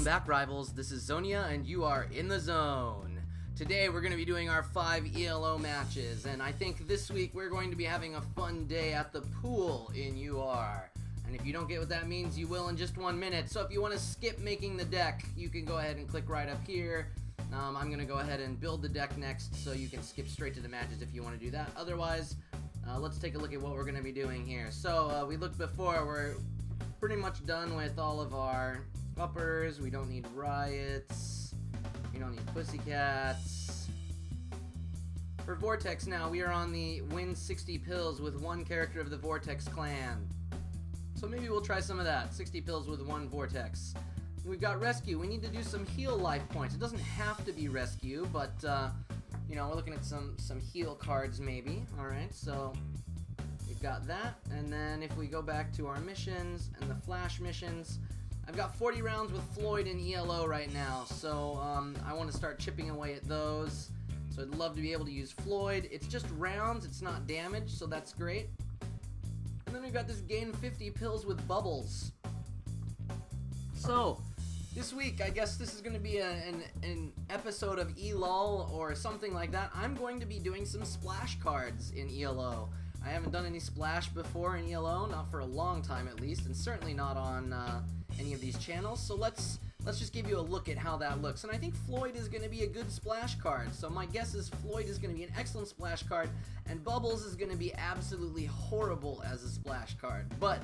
Welcome back, rivals. This is Xonia, and you are in the zone. Today we're going to be doing our 5 ELO matches, and I think this week we're going to be having a fun day at the pool in UR. And if you don't get what that means, you will in just 1 minute. So if you want to skip making the deck, you can go ahead and click right up here. I'm going to go ahead and build the deck next, so you can skip straight to the matches if you want to do that. Otherwise, let's take a look at what we're going to be doing here. So we looked before, we're pretty much done with all of our uppers. We don't need riots. We don't need pussycats. For Vortex now, we are on the win 60 Pillz with 1 character of the Vortex clan. So maybe we'll try some of that. 60 Pillz with 1 Vortex. We've got rescue. We need to do some heal life points. It doesn't have to be rescue, but you know, we're looking at some heal cards maybe. Alright, so we've got that. And then if we go back to our missions and the flash missions, I've got 40 rounds with Floyd and ELO right now, so I want to start chipping away at those. So I'd love to be able to use Floyd. It's just rounds, it's not damage, so that's great. And then we've got this gain 50 Pillz with bubbles. So this week, I guess this is going to be an episode of ELO or something like that. I'm going to be doing some splash cards in ELO. I haven't done any splash before in ELO, not for a long time at least, and certainly not on any of these channels. So let's just give you a look at how that looks. And I think Floyd is going to be a good splash card. So my guess is Floyd is going to be an excellent splash card, and Bubbles is going to be absolutely horrible as a splash card. But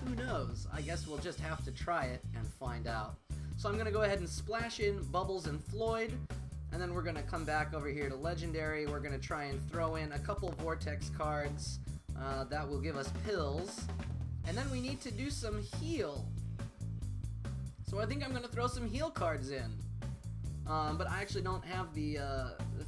who knows? I guess we'll just have to try it and find out. So I'm going to go ahead and splash in Bubbles and Floyd, and then we're going to come back over here to Legendary. We're going to try and throw in a couple Vortex cards that will give us Pillz, and then we need to do some heal. So I think I'm going to throw some heal cards in, but I actually don't have the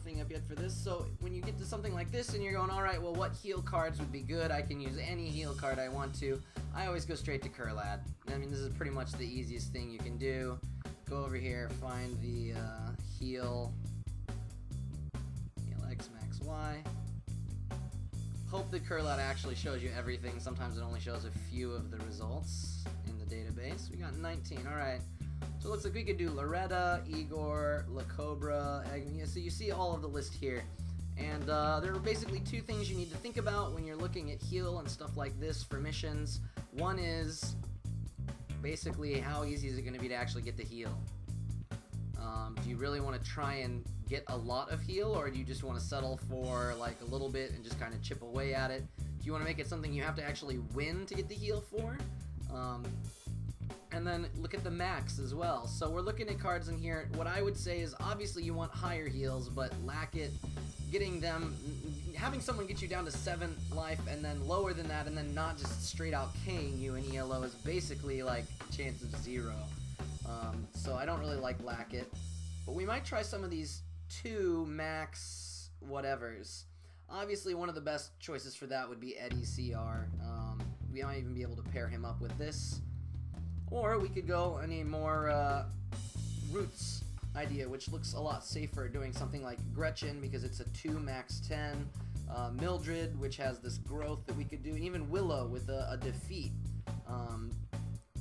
thing up yet for this. So when you get to something like this and you're going, alright, well, what heal cards would be good? I can use any heal card I want to. I always go straight to Curlad. I mean, this is pretty much the easiest thing you can do. Go over here, find the heal X, max Y. Hope that Curlad actually shows you everything. Sometimes it only shows a few of the results in the database. We got 19, alright. So it looks like we could do Loretta, Igor, La Cobra, Agnia. So you see all of the list here. And there are basically 2 things you need to think about when you're looking at heal and stuff like this for missions. One is basically how easy is it going to be to actually get the heal? Do you really want to try and get a lot of heal, or do you just want to settle for like a little bit and just kind of chip away at it? Do you want to make it something you have to actually win to get the heal for? And then look at the max as well. So we're looking at cards in here. What I would say is obviously you want higher heals, but lack it. Getting them, having someone get you down to 7 life and then lower than that and then not just straight out K-ing you in ELO is basically like chance of 0. So I don't really like lack it. But we might try some of these 2 max whatevers. Obviously one of the best choices for that would be Eddie CR. We might even be able to pair him up with this. Or we could go any more Roots idea, which looks a lot safer, doing something like Gretchen because it's a 2 max 10, Mildred, which has this growth that we could do, and even Willow with a defeat.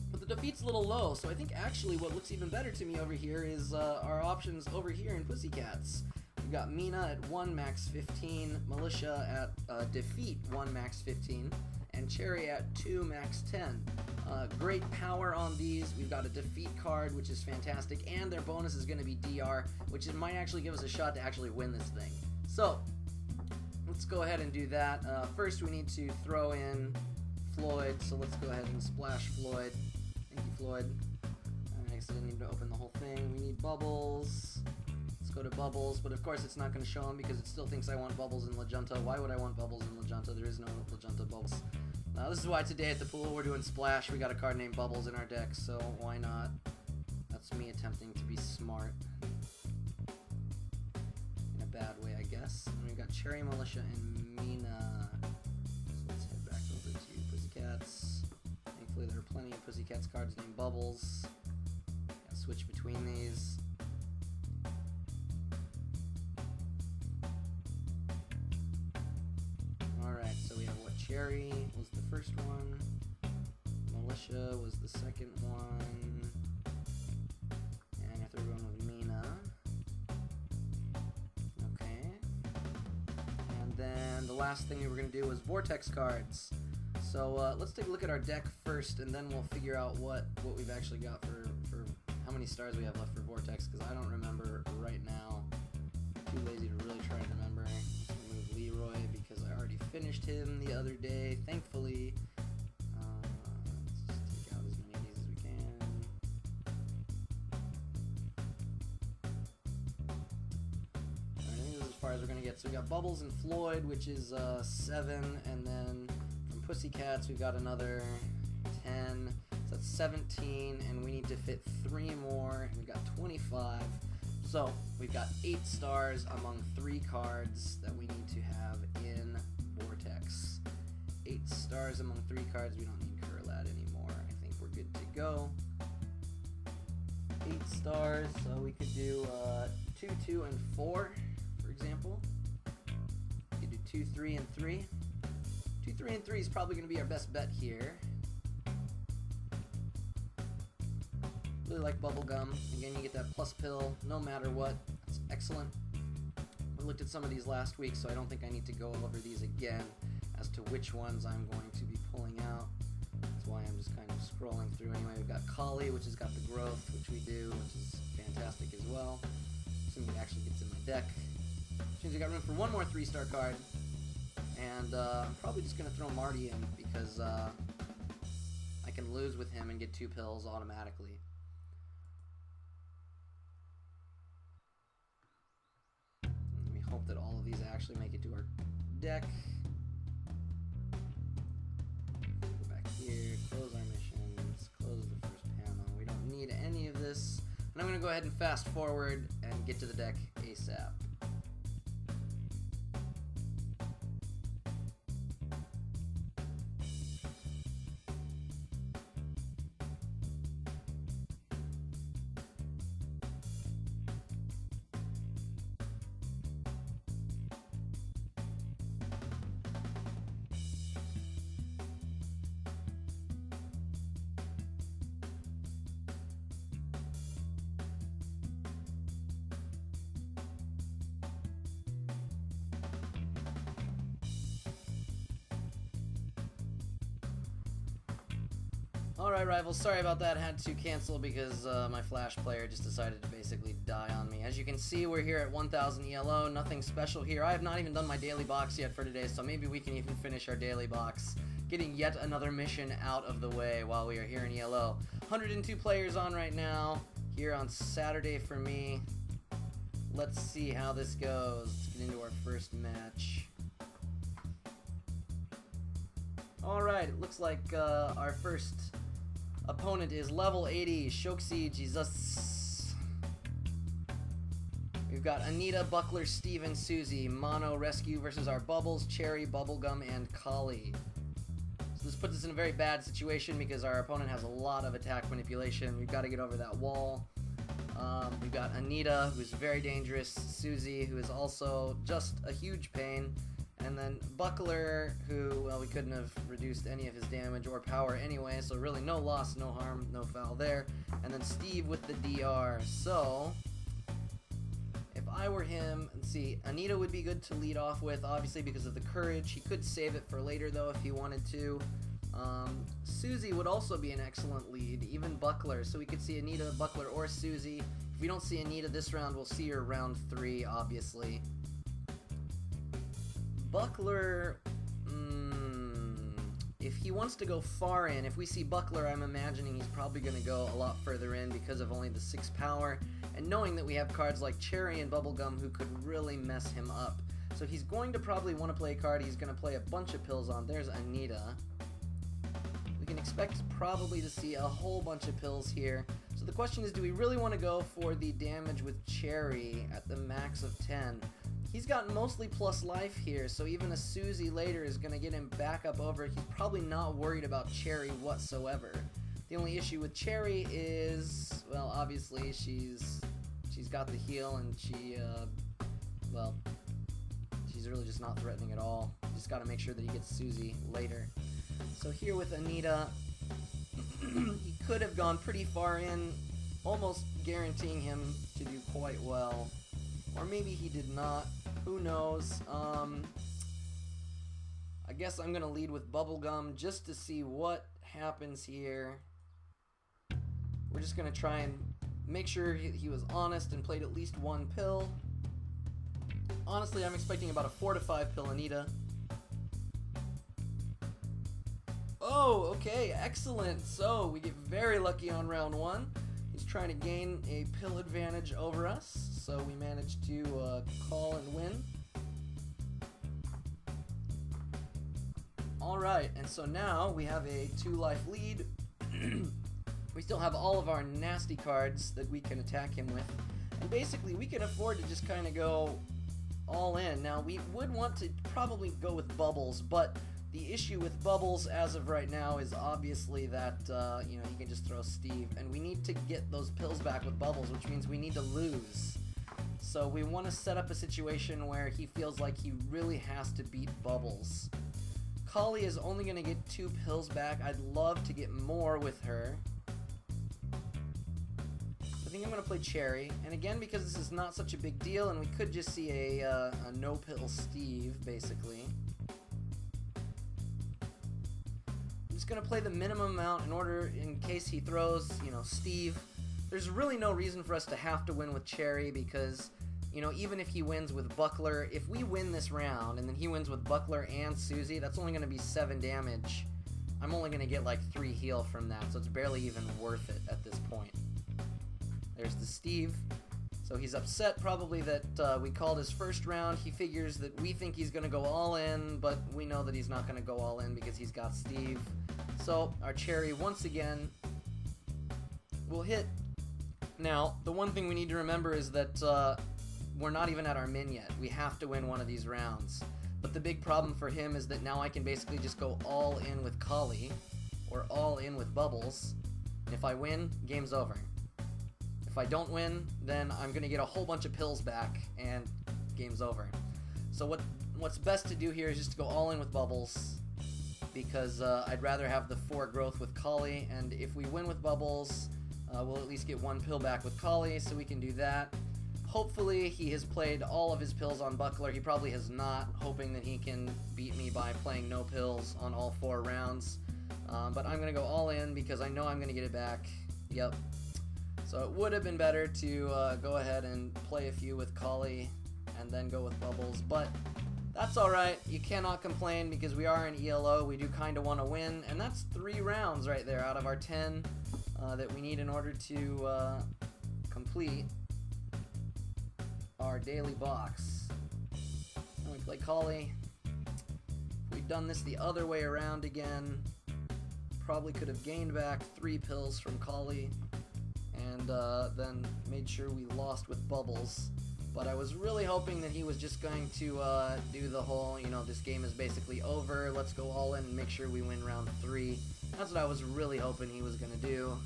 But the defeat's a little low, so I think actually what looks even better to me over here is our options over here in Pussycats. We've got Mina at 1 max 15, Militia at defeat 1 max 15, and Cherry at 2 max 10. Great power on these. We've got a defeat card, which is fantastic, and their bonus is going to be DR, which might actually give us a shot to actually win this thing. So let's go ahead and do that. First we need to throw in Floyd, so let's go ahead and splash Floyd. Thank you, Floyd. I guess I didn't need to open the whole thing. We need Bubbles. Let's go to Bubbles, but of course it's not going to show them because it still thinks I want Bubbles in Legenta. Why would I want Bubbles in Legenta? There is no Legenta Bubbles. This is why today at the pool we're doing Splash. We got a card named Bubbles in our deck, so why not? That's me attempting to be smart. In a bad way, I guess. And we got Cherry, Militia, and Mina. So let's head back over to Pussycats. Thankfully there are plenty of Pussycats cards named Bubbles. Gotta switch between these. Alright, so we have what? Cherry was the first one. Militia was the second one. going with Mina. Okay. And then the last thing we were going to do was Vortex cards. So let's take a look at our deck first, and then we'll figure out what we've actually got for how many stars we have left for Vortex, because I don't remember right now. Too lazy to really try and remember. Let's remove Leroy because I already finished him the other day, thankfully. Let's just take out as many of these as we can. Alright, I think this is as far as we're going to get. So we got Bubbles and Floyd, which is 7, and then from Pussycats we've got another 10. So that's 17, and we need to fit 3 more, and we've got 25. So we've got 8 stars among 3 cards that we need to have in Vortex. 8 stars among 3 cards. We don't need Curlad anymore. I think we're good to go. 8 stars, so we could do 2, 2, and 4, for example. We could do 2, 3, and 3. 2, 3, and 3 is probably going to be our best bet here. Really like Bubblegum. Again, you get that plus pill no matter what. That's excellent. We looked at some of these last week, so I don't think I need to go over these again as to which ones I'm going to be pulling out. That's why I'm just kind of scrolling through. Anyway, we've got Collie, which has got the growth, which we do, which is fantastic as well. Assuming it actually gets in my deck. Which means we got room for one more 3-star card. And I'm probably just going to throw Marty in because I can lose with him and get 2 pills automatically. Hope that all of these actually make it to our deck. Go back here, close our missions, close the first panel. We don't need any of this. And I'm going to go ahead and fast forward and get to the deck ASAP. Alright, rivals, sorry about that. Had to cancel because my Flash player just decided to basically die on me. As you can see, we're here at 1000 ELO. Nothing special here. I have not even done my daily box yet for today, so maybe we can even finish our daily box. Getting yet another mission out of the way while we are here in ELO. 102 players on right now, here on Saturday for me. Let's see how this goes. Let's get into our first match. Alright, it looks like our first opponent is level 80, Xonia Jesus. We've got Anita, Buckler, Steve, and Susie. Mono Rescue versus our Bubbles, Cherry, Bubblegum, and Collie. So this puts us in a very bad situation because our opponent has a lot of attack manipulation. We've got to get over that wall. We've got Anita, who's very dangerous. Susie, who is also just a huge pain. And then Buckler, who, well, we couldn't have reduced any of his damage or power anyway, so really no loss, no harm, no foul there. And then Steve with the DR. So, if I were him, let's see, Anita would be good to lead off with, obviously because of the courage. He could save it for later, though, if he wanted to. Susie would also be an excellent lead, even Buckler. So we could see Anita, Buckler, or Susie. If we don't see Anita this round, we'll see her round 3, obviously. Buckler, if he wants to go far in, if we see Buckler, I'm imagining he's probably going to go a lot further in because of only the 6 power, and knowing that we have cards like Cherry and Bubblegum who could really mess him up. So he's going to probably want to play a card he's going to play a bunch of Pillz on. There's Anita. We can expect probably to see a whole bunch of Pillz here. So the question is, do we really want to go for the damage with Cherry at the max of 10? He's got mostly plus life here, so even a Susie later is going to get him back up over. He's probably not worried about Cherry whatsoever. The only issue with Cherry is, well, obviously she's got the heal, and well, she's really just not threatening at all. Just got to make sure that he gets Susie later. So here with Anita, he could have gone pretty far in almost guaranteeing him to do quite well. Or maybe he did not. Who knows? I guess I'm gonna lead with Bubblegum just to see what happens here. We're just gonna try and make sure he was honest and played at least one pill. Honestly, I'm expecting about a 4 to 5 pill Anita. Oh, okay, excellent. So we get very lucky on round 1. He's trying to gain a pill advantage over us, so we managed to call and win. Alright, and so now we have a 2-life lead. We still have all of our nasty cards that we can attack him with. And basically, we can afford to just kind of go all in. Now, we would want to probably go with Bubbles, but the issue with Bubbles as of right now is obviously that, you know, he can just throw Steve. And we need to get those pills back with Bubbles, which means we need to lose. So we want to set up a situation where he feels like he really has to beat Bubbles. Kali is only going to get 2 pills back. I'd love to get more with her. I think I'm going to play Cherry. And again, because this is not such a big deal, and we could just see a no-pill Steve, basically. I'm just going to play the minimum amount in order, in case he throws, you know, Steve. There's really no reason for us to have to win with Cherry, because, you know, even if he wins with Buckler, if we win this round, and then he wins with Buckler and Susie, that's only going to be 7 damage. I'm only going to get like 3 heal from that, so it's barely even worth it at this point. There's the Steve. So he's upset probably that we called his first round. He figures that we think he's going to go all in, but we know that he's not going to go all in because he's got Steve. So our Cherry, once again, will hit. Now, the one thing we need to remember is that we're not even at our min yet. We have to win one of these rounds. But the big problem for him is that now I can basically just go all in with Kali, or all in with Bubbles. If I win, game's over. If I don't win, then I'm going to get a whole bunch of pills back, and game's over. So what's best to do here is just to go all in with Bubbles, because I'd rather have the 4 growth with Kali, and if we win with Bubbles, we'll at least get 1 pill back with Kali, so we can do that. Hopefully he has played all of his pills on Buckler. He probably has not, hoping that he can beat me by playing no pills on all 4 rounds. But I'm going to go all in because I know I'm going to get it back. Yep. So it would have been better to go ahead and play a few with Kali and then go with Bubbles. But that's alright. You cannot complain because we are in ELO. We do kind of want to win. And that's 3 rounds right there out of our 10 that we need in order to complete our daily box. And we play Kali. If we'd done this the other way around again, probably could have gained back 3 pills from Kali and then made sure we lost with Bubbles. But I was really hoping that he was just going to do the whole, you know, this game is basically over, let's go all in and make sure we win round 3. That's what I was really hoping he was going to do.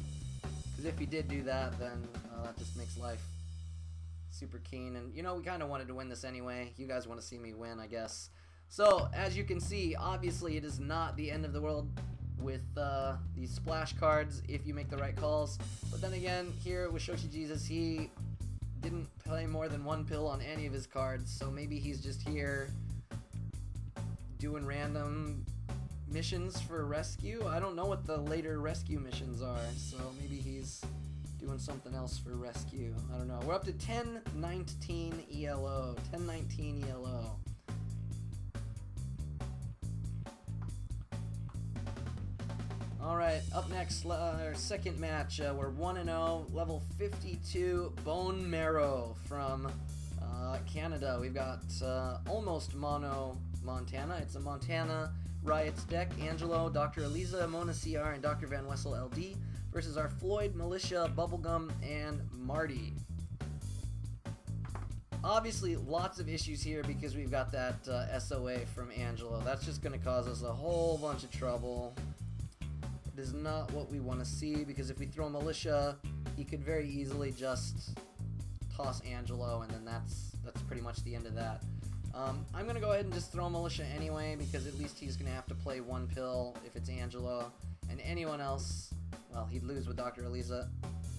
Because if he did do that, then that just makes life super keen. And, you know, we kind of wanted to win this anyway. You guys want to see me win, I guess. So, as you can see, obviously it is not the end of the world with these splash cards if you make the right calls. But then again, here with Shoshi Jesus, he didn't play more than 1 pill on any of his cards, so maybe he's just here doing random missions for rescue. I don't know what the later rescue missions are, so maybe he's doing something else for rescue. I don't know. We're up to 1019 ELO. 1019 ELO. Alright, up next, our second match. We're 1-0, level 52, Bone Marrow from Canada. We've got almost mono Montana. It's a Montana Riots deck. Angelo, Dr. Eliza, Mona CR, and Dr. Van Wessel LD versus our Floyd, Militia, Bubblegum, and Marty. Obviously, lots of issues here because we've got that SOA from Angelo. That's just going to cause us a whole bunch of trouble. It is not what we want to see, because if we throw Militia, he could very easily just toss Angelo, and then that's pretty much the end of that. I'm going to go ahead and just throw Militia anyway, because at least he's going to have to play 1 pill if it's Angelo, and anyone else, well, he'd lose with Dr. Eliza.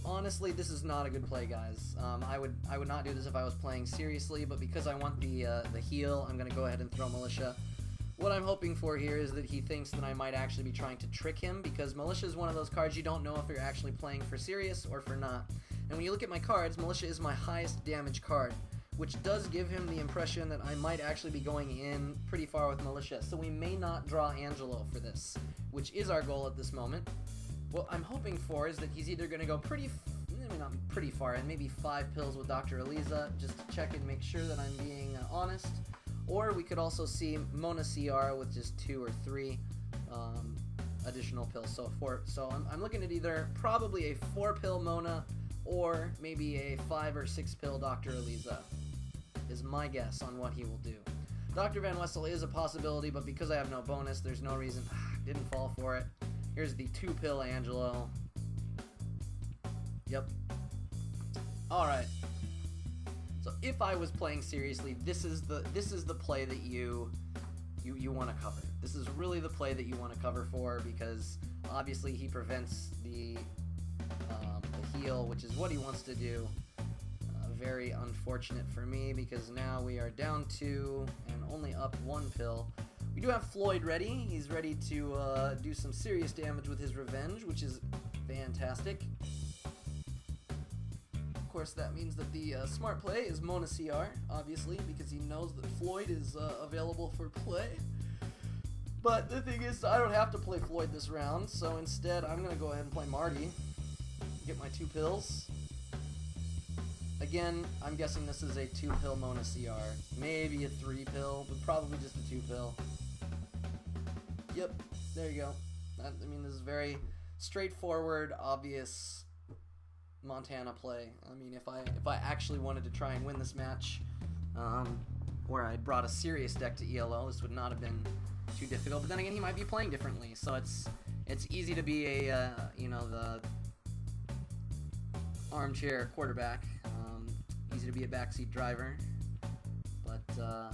Honestly, this is not a good play, guys. I would not do this if I was playing seriously, but because I want the heal, I'm gonna go ahead and throw Militia. What I'm hoping for here is that he thinks that I might actually be trying to trick him, because Militia is one of those cards you don't know if you're actually playing for serious or for not. And when you look at my cards, Militia is my highest damage card, which does give him the impression that I might actually be going in pretty far with Militia. So we may not draw Angelo for this, which is our goal at this moment. What I'm hoping for is that he's either going to go not pretty far, and maybe 5 Pillz with Dr. Eliza, just to check and make sure that I'm being honest. Or we could also see Mona CR with just 2 or 3 additional pills. So I'm looking at either probably a 4-pill Mona or maybe a 5 or 6-pill Dr. Eliza is my guess on what he will do. Dr. Van Wessel is a possibility, but because I have no bonus, there's no reason. Didn't fall for it. Here's the 2-pill Angelo. Yep. Alright. So if I was playing seriously, this is the play that you want to cover. This is really the play that you want to cover for, because obviously he prevents the heal, which is what he wants to do. Very unfortunate for me, because now we are down 2 and only up 1 pill. We do have Floyd ready. He's ready to do some serious damage with his revenge, which is fantastic. Of course, that means that the smart play is Mona CR, obviously, because he knows that Floyd is available for play. But the thing is, I don't have to play Floyd this round, so instead I'm going to go ahead and play Marty. Get my 2 pills. Again, I'm guessing this is a 2-pill Mona CR. Maybe a 3-pill, but probably just a 2-pill. Yep, there you go. I mean, this is very straightforward, obvious Montana play. I mean, if I actually wanted to try and win this match, where I brought a serious deck to ELO, this would not have been too difficult. But then again, he might be playing differently, so it's easy to be a the armchair quarterback. Easy to be a backseat driver, but a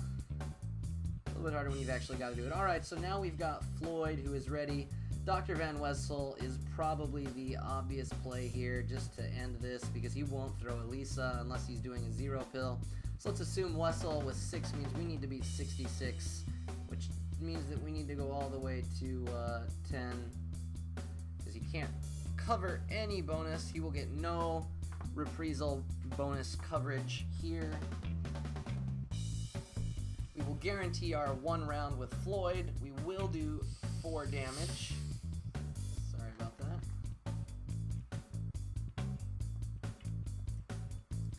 little bit harder when you've actually got to do it. Alright, so now we've got Floyd, who is ready. Dr. Van Wessel is probably the obvious play here, just to end this, because he won't throw Elisa unless he's doing a 0-pill. So let's assume Wessel with 6 means we need to beat 66, which means that we need to go all the way to 10, because he can't cover any bonus. He will get no reprisal bonus coverage here. We will guarantee our 1 round with Floyd. We will do 4 damage. Sorry about that.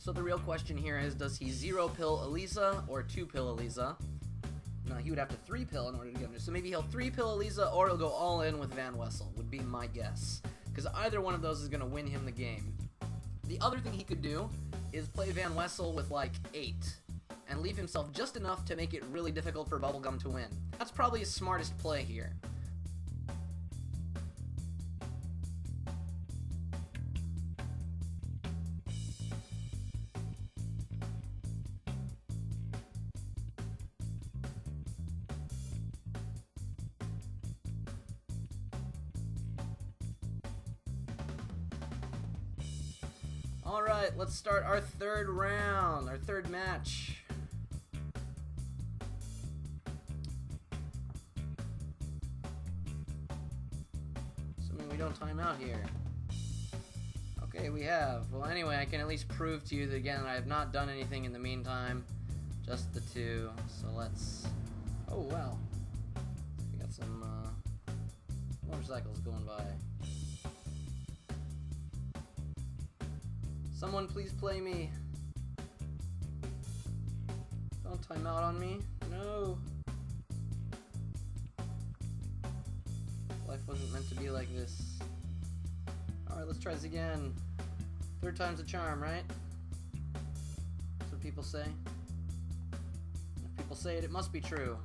So the real question here is, does he 0-pill Elisa or 2-pill Elisa? No, he would have to 3-pill in order to get him. So maybe he'll 3-pill Elisa, or he'll go all in with Van Wessel, would be my guess. Because either one of those is going to win him the game. The other thing he could do is play Van Wessel with like 8 and leave himself just enough to make it really difficult for Bubblegum to win. That's probably his smartest play here. Alright, let's start our 3rd round, our 3rd match. Assuming we don't time out here. Okay, we have. Well, anyway, I can at least prove to you that, again, I have not done anything in the meantime. Just the 2. So let's... Oh, wow. We got some motorcycles going by. Someone please play me. Don't time out on me. No. Life wasn't meant to be like this. Alright, let's try this again. 3rd time's a charm, right? That's what people say. If people say it, it must be true.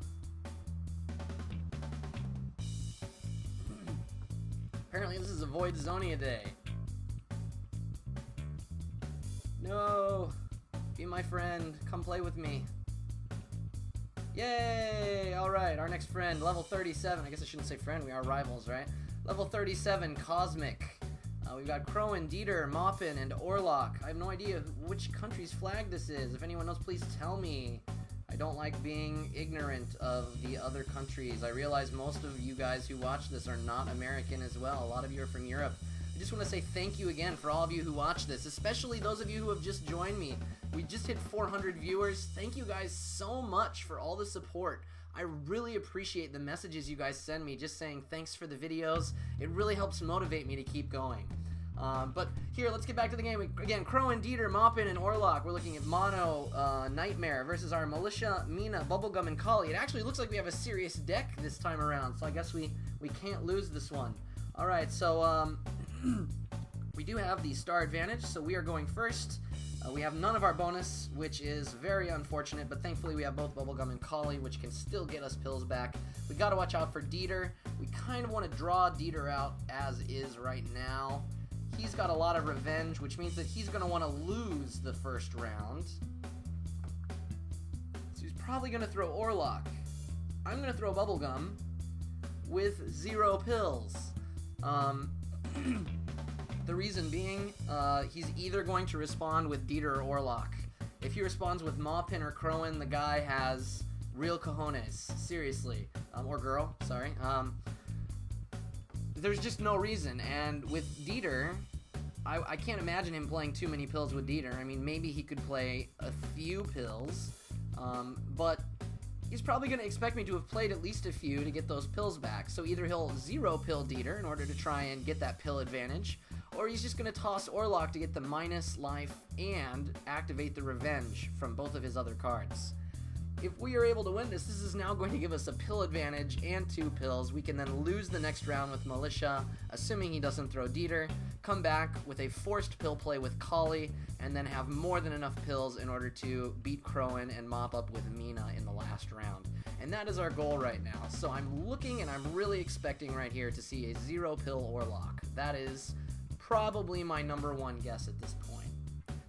Apparently this is a Void Xonia day. No! Be my friend. Come play with me. Yay! Alright, our next friend, level 37. I guess I shouldn't say friend, we are rivals, right? Level 37, Cosmic. We've got Crowan, Dieter, Moppin, and Orlok. I have no idea which country's flag this is. If anyone knows, please tell me. I don't like being ignorant of the other countries. I realize most of you guys who watch this are not American as well. A lot of you are from Europe. I just want to say thank you again for all of you who watch this, especially those of you who have just joined me. We just hit 400 viewers. Thank you guys so much for all the support. I really appreciate the messages you guys send me just saying thanks for the videos. It really helps motivate me to keep going. But here, let's get back to the game. Again, Crowan, Dieter, Moppin, and Orlok. We're looking at Mono, Nightmare versus our Militia, Mina, Bubblegum, and Collie. It actually looks like we have a serious deck this time around, so I guess we can't lose this one. Alright, so we do have the star advantage, so we are going first. We have none of our bonus, which is very unfortunate, but thankfully we have both Bubblegum and Collie, which can still get us Pillz back. We gotta watch out for Dieter. We kind of want to draw Dieter out as is right now. He's got a lot of revenge, which means that he's going to want to lose the first round. So he's probably going to throw Orlok. I'm going to throw Bubblegum with 0 Pillz. The reason being, he's either going to respond with Dieter or Orlok. If he responds with Moppin or Crowan, the guy has real cojones. Seriously. Or girl, sorry. There's just no reason, and with Dieter, I can't imagine him playing too many Pillz with Dieter. I mean, maybe he could play a few Pillz, but he's probably going to expect me to have played at least a few to get those Pillz back. So either he'll 0 pill Dieter in order to try and get that pill advantage, or he's just going to toss Orlok to get the minus life and activate the revenge from both of his other cards. If we are able to win this, this is now going to give us a pill advantage and 2 Pillz. We can then lose the next round with Militia, assuming he doesn't throw Dieter, come back with a forced pill play with Collie, and then have more than enough Pillz in order to beat Crowan and mop up with Mina in the last round. And that is our goal right now. So I'm looking and I'm really expecting right here to see a 0 pill Orlok. That is probably my #1 guess at this point,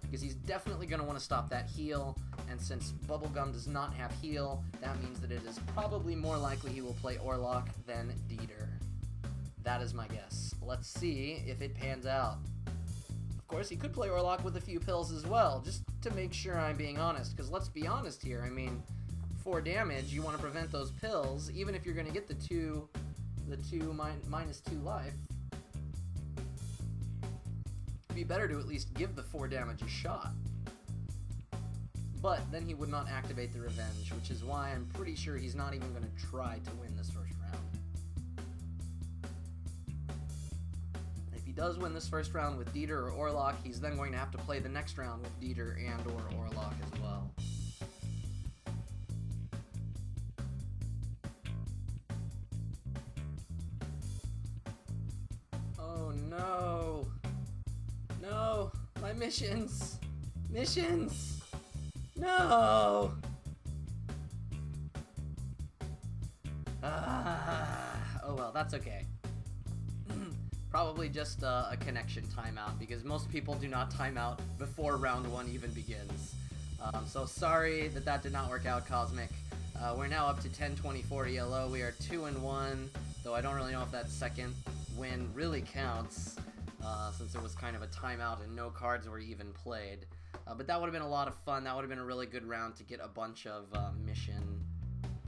because he's definitely going to want to stop that heal, and since Bubblegum does not have heal, that means that it is probably more likely he will play Orlok than Dieter. That is my guess. Let's see if it pans out. Of course, he could play Orlok with a few Pillz as well, just to make sure I'm being honest, because let's be honest here, I mean, 4 damage, you want to prevent those Pillz, even if you're going to get the minus 2 life. It'd be better to at least give the 4 damage a shot. But then he would not activate the revenge, which is why I'm pretty sure he's not even going to try to win this first round. If he does win this first round with Dieter or Orlok, he's then going to have to play the next round with Dieter and or Orlok as well. Oh no! No! My missions! Missions! No! Oh well, that's okay. Probably just a connection timeout, because most people do not time out before round 1 even begins. So sorry that did not work out, Cosmic. We're now up to 10-24 ELO. We are 2-1, though I don't really know if that second win really counts, since it was kind of a timeout and no cards were even played. But that would have been a lot of fun. That would have been a really good round to get a bunch of mission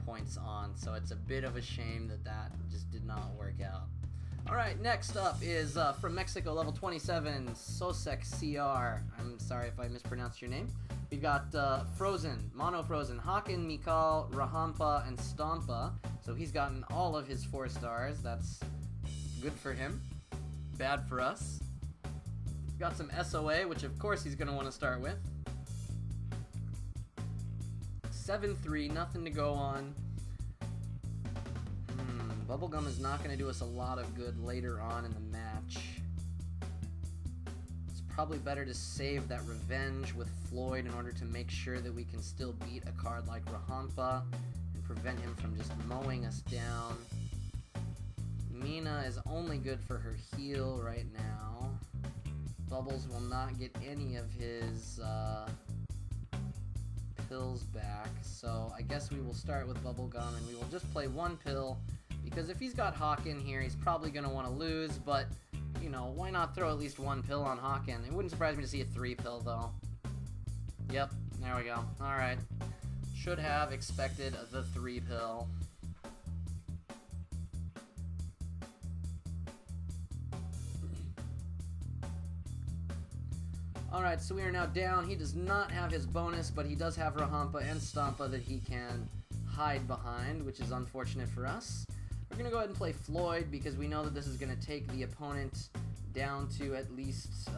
points on. So it's a bit of a shame that just did not work out. Alright, next up is from Mexico, level 27, Sosek CR. I'm sorry if I mispronounced your name. We've got Frozen, Mono Frozen, Haken, Mikal, Rahampa, and Stompa. So he's gotten all of his 4 stars. That's good for him. Bad for us. Got some SOA, which of course he's going to want to start with. 7-3, nothing to go on. Bubblegum is not going to do us a lot of good later on in the match. It's probably better to save that revenge with Floyd in order to make sure that we can still beat a card like Rahampa and prevent him from just mowing us down. Mina is only good for her heal right now. Bubbles will not get any of his pills back, so I guess we will start with Bubblegum and we will just play 1 pill, because if he's got Hawk in here, he's probably going to want to lose, but you know, why not throw at least one pill on Hawken? It wouldn't surprise me to see a 3 pill, though. Yep, there we go. Alright. Should have expected the 3 pill. Alright, so we are now down. He does not have his bonus, but he does have Rahampa and Stompa that he can hide behind, which is unfortunate for us. We're going to go ahead and play Floyd because we know that this is going to take the opponent down to at least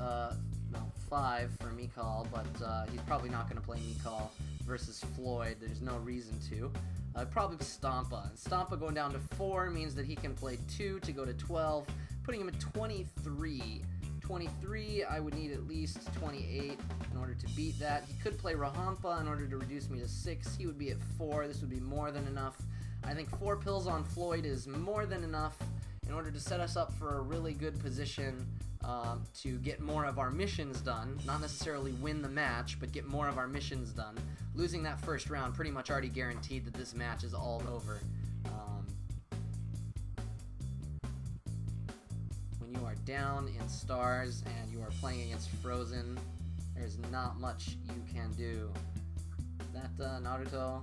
5 for Mikal, but he's probably not going to play Mikal versus Floyd. There's no reason to. Probably Stompa. Stompa going down to 4 means that he can play 2 to go to 12, putting him at 23. 23, I would need at least 28 in order to beat that. He could play Rahampa in order to reduce me to 6. He would be at 4. This would be more than enough. I think 4 pills on Floyd is more than enough in order to set us up for a really good position to get more of our missions done. Not necessarily win the match, but get more of our missions done. Losing that first round pretty much already guaranteed that this match is all over. When you are down in stars and you are playing against Frozen, there's not much you can do. That Naruto?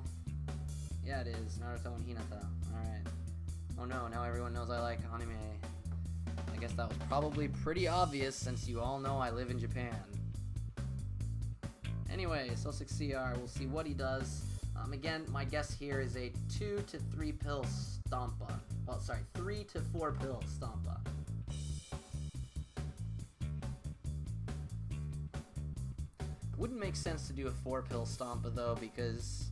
Yeah, it is. Naruto and Hinata. Alright. Oh no, now everyone knows I like anime. I guess that was probably pretty obvious since you all know I live in Japan. Anyway, XXII, we'll see what he does. Again, my guess here is a 2 to 3 pill Stompa. Well, sorry, 3 to 4 pill Stompa. Wouldn't make sense to do a 4 pill Stompa though, because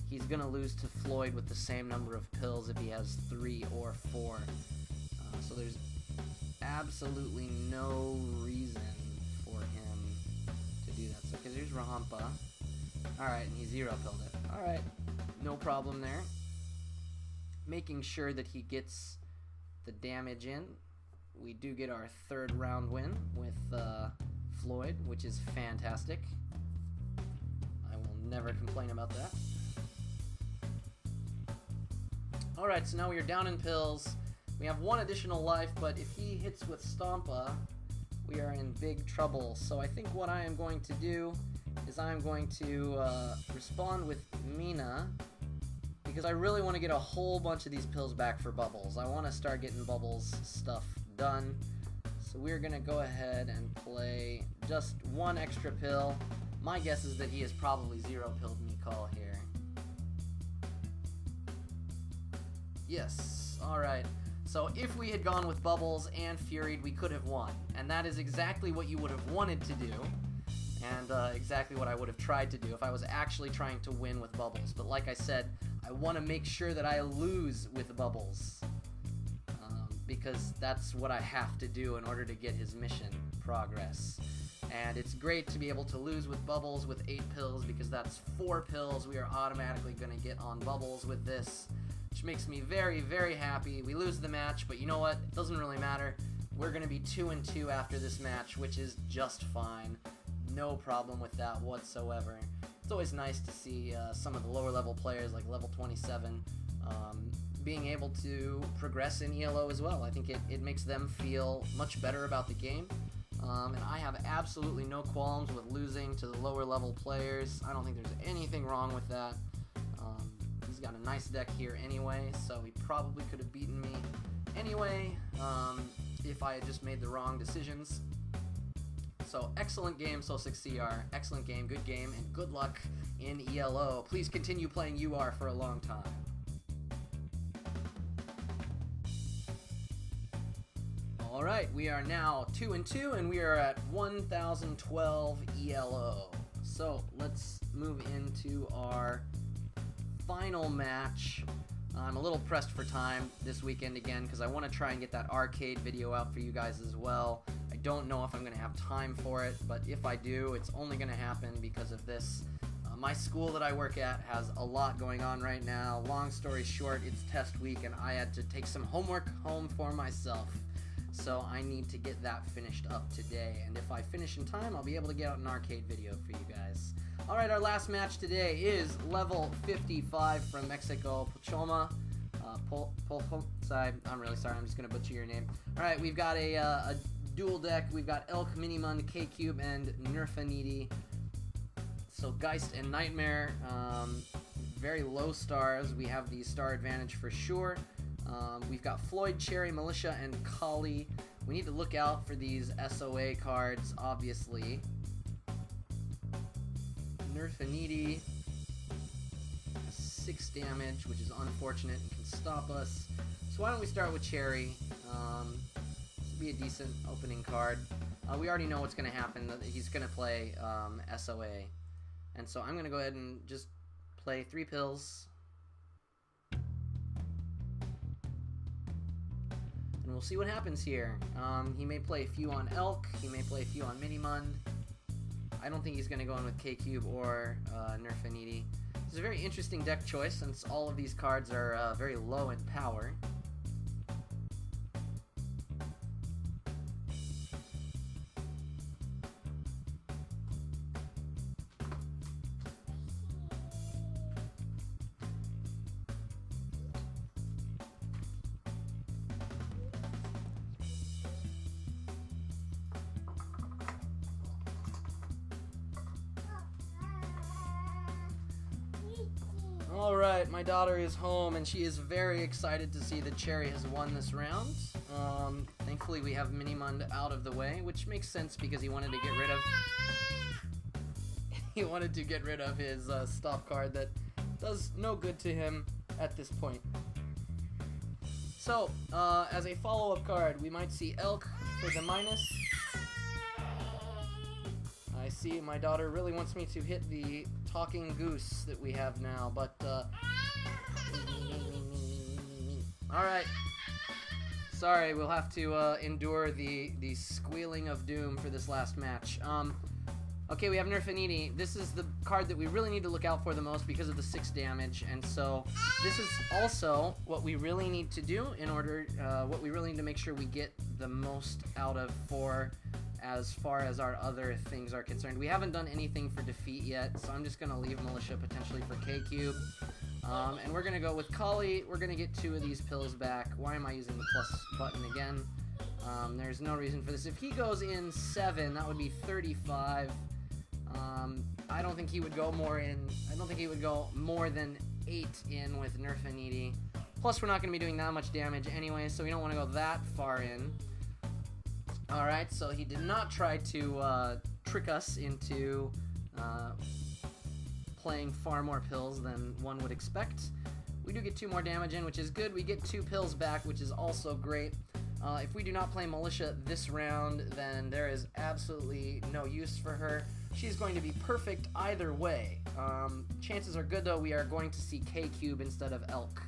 he's gonna lose to Floyd with the same number of pills if he has 3 or 4. So there's absolutely no reason for him to do that. So, because here's Rahampa. Alright, and he 0 pilled it. Alright, no problem there. Making sure that he gets the damage in. We do get our 3rd round win with Floyd, which is fantastic. I will never complain about that. Alright, so now we are down in pills. We have 1 additional life, but if he hits with Stompa, we are in big trouble. So I think what I am going to do is I am going to respond with Mina, because I really want to get a whole bunch of these pills back for Bubbles. I want to start getting Bubbles stuff done. So we're going to go ahead and play just 1 extra pill. My guess is that he has probably 0 pilled Mikal here. Yes, alright. So if we had gone with Bubbles and Furied, we could have won. And that is exactly what you would have wanted to do, and exactly what I would have tried to do if I was actually trying to win with Bubbles. But like I said, I want to make sure that I lose with Bubbles, because that's what I have to do in order to get his mission progress. And it's great to be able to lose with Bubbles with 8 pills, because that's 4 pills we are automatically going to get on Bubbles with this, which makes me very, very happy. We lose the match, but you know what? It doesn't really matter. We're going to be 2-2 after this match, which is just fine. No problem with that whatsoever. It's always nice to see some of the lower level players, like level 27, being able to progress in ELO as well. I think it makes them feel much better about the game. And I have absolutely no qualms with losing to the lower level players. I don't think there's anything wrong with that. He's got a nice deck here anyway, so he probably could have beaten me anyway if I had just made the wrong decisions. So excellent game, XXII. Excellent game, good game, and good luck in ELO. Please continue playing UR for a long time. Alright, we are now 2-2, and we are at 1012 ELO. So let's move into our final match. I'm a little pressed for time this weekend again, because I want to try and get that arcade video out for you guys as well. I don't know if I'm going to have time for it, but if I do, it's only going to happen because of this. My school that I work at has a lot going on right now. Long story short, it's test week, and I had to take some homework home for myself. So I need to get that finished up today, and if I finish in time, I'll be able to get out an arcade video for you guys. Alright, our last match today is level 55 from Mexico, Pochoma. Sorry, I'm really sorry. I'm just gonna butcher your name. All right, we've got a dual deck. We've got Elk, Minimund, K-Cube, and Nerfanidi. So Geist and Nightmare, very low stars. We have the star advantage for sure. We've got Floyd, Cherry, Militia, and Kali. We need to look out for these SOA cards, obviously. Nerfanidi, 6 damage, which is unfortunate and can stop us. So why don't we start with Cherry? This would be a decent opening card. We already know what's going to happen. He's going to play SOA. And so I'm going to go ahead and just play 3 Pillz. And we'll see what happens here. He may play a few on Elk. He may play a few on Minimund. I don't think he's going to go in with K-Cube or Nerfanidi. It's a very interesting deck choice since all of these cards are very low in power. Alright, my daughter is home and she is very excited to see that Cherry has won this round. Thankfully we have Minimund out of the way, which makes sense because he wanted to get rid of his stop card that does no good to him at this point. So, as a follow-up card, we might see Elk for the minus. I see my daughter really wants me to hit the talking goose that we have now, but alright. Sorry, we'll have to endure the squealing of doom for this last match. Okay, we have Nerfanidi. This is the card that we really need to look out for the most because of the 6 damage, and so this is also what we really need to do in order, what we really need to make sure we get the most out of for as far as our other things are concerned. We haven't done anything for defeat yet, so I'm just going to leave Militia potentially for K-Cube. And we're going to go with Kali. We're going to get 2 of these Pillz back. Why am I using the plus button again? There's no reason for this. If he goes in 7, that would be 35. I don't think he would go more than 8 in with Nerfanidi. Plus, we're not going to be doing that much damage anyway, so we don't want to go that far in. Alright, so he did not try to trick us into playing far more Pillz than one would expect. We do get 2 more damage in, which is good. We get 2 Pillz back, which is also great. If we do not play Militia this round, then there is absolutely no use for her. She's going to be perfect either way. Chances are good, though, we are going to see K-Cube instead of Elk,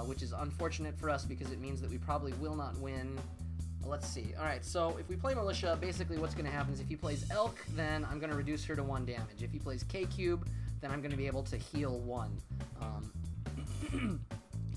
which is unfortunate for us because it means that we probably will not win. Let's see. Alright, so if we play Militia, basically what's going to happen is if he plays Elk, then I'm going to reduce her to 1 damage. If he plays K-Cube, then I'm going to be able to heal 1.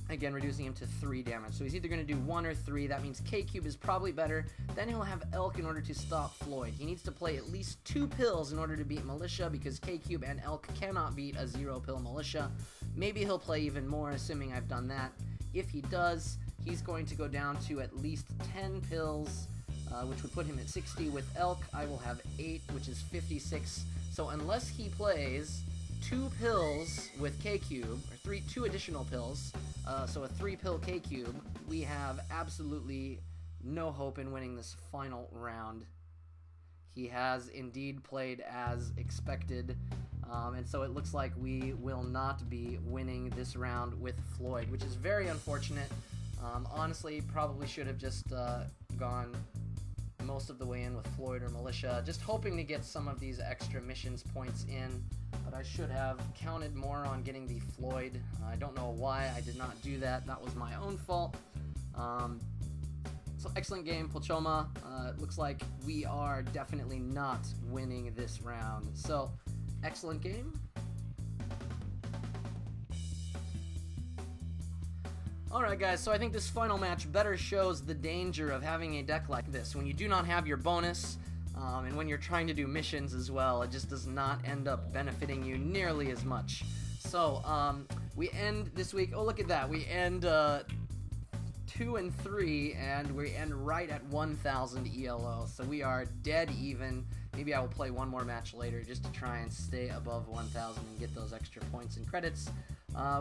Again, reducing him to 3 damage. So he's either going to do 1 or 3. That means K-Cube is probably better. Then he'll have Elk in order to stop Floyd. He needs to play at least 2 Pillz in order to beat Militia because K-Cube and Elk cannot beat a 0-pill Militia. Maybe he'll play even more, assuming I've done that. If he does, he's going to go down to at least 10 Pillz, which would put him at 60. With Elk, I will have 8, which is 56. So unless he plays 2 Pillz with K-Cube, or 2 additional Pillz, so a 3-pill K-Cube, we have absolutely no hope in winning this final round. He has indeed played as expected, and so it looks like we will not be winning this round with Floyd, which is very unfortunate. Honestly, probably should have just gone most of the way in with Floyd or Militia, just hoping to get some of these extra missions points in, but I should have counted more on getting the Floyd. I don't know why I did not do that. That was my own fault. So excellent game, Polchoma. It looks like we are definitely not winning this round. So, excellent game. Alright guys, so I think this final match better shows the danger of having a deck like this. When you do not have your bonus, and when you're trying to do missions as well, it just does not end up benefiting you nearly as much. So, we end this week. Oh, look at that. We end 2 and 3, and we end right at 1,000 ELO. So we are dead even. Maybe I will play one more match later just to try and stay above 1,000 and get those extra points and credits.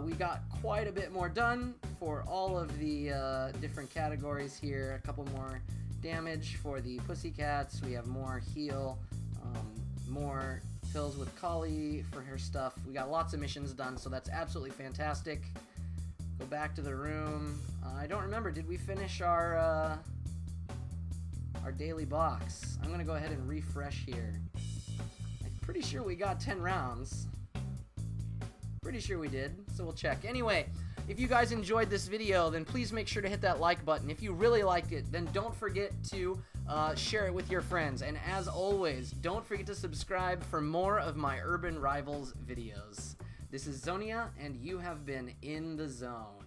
We got quite a bit more done for all of the different categories here. A couple more damage for the Pussycats. We have more heal, more Pillz with Kali for her stuff. We got lots of missions done, so that's absolutely fantastic. Go back to the room. I don't remember. Did we finish our daily box? I'm gonna go ahead and refresh here. I'm pretty sure we got 10 rounds. Pretty sure we did, so we'll check. Anyway, if you guys enjoyed this video, then please make sure to hit that like button. If you really liked it, then don't forget to share it with your friends. And as always, don't forget to subscribe for more of my Urban Rivals videos. This is Xonia, and you have been in the zone.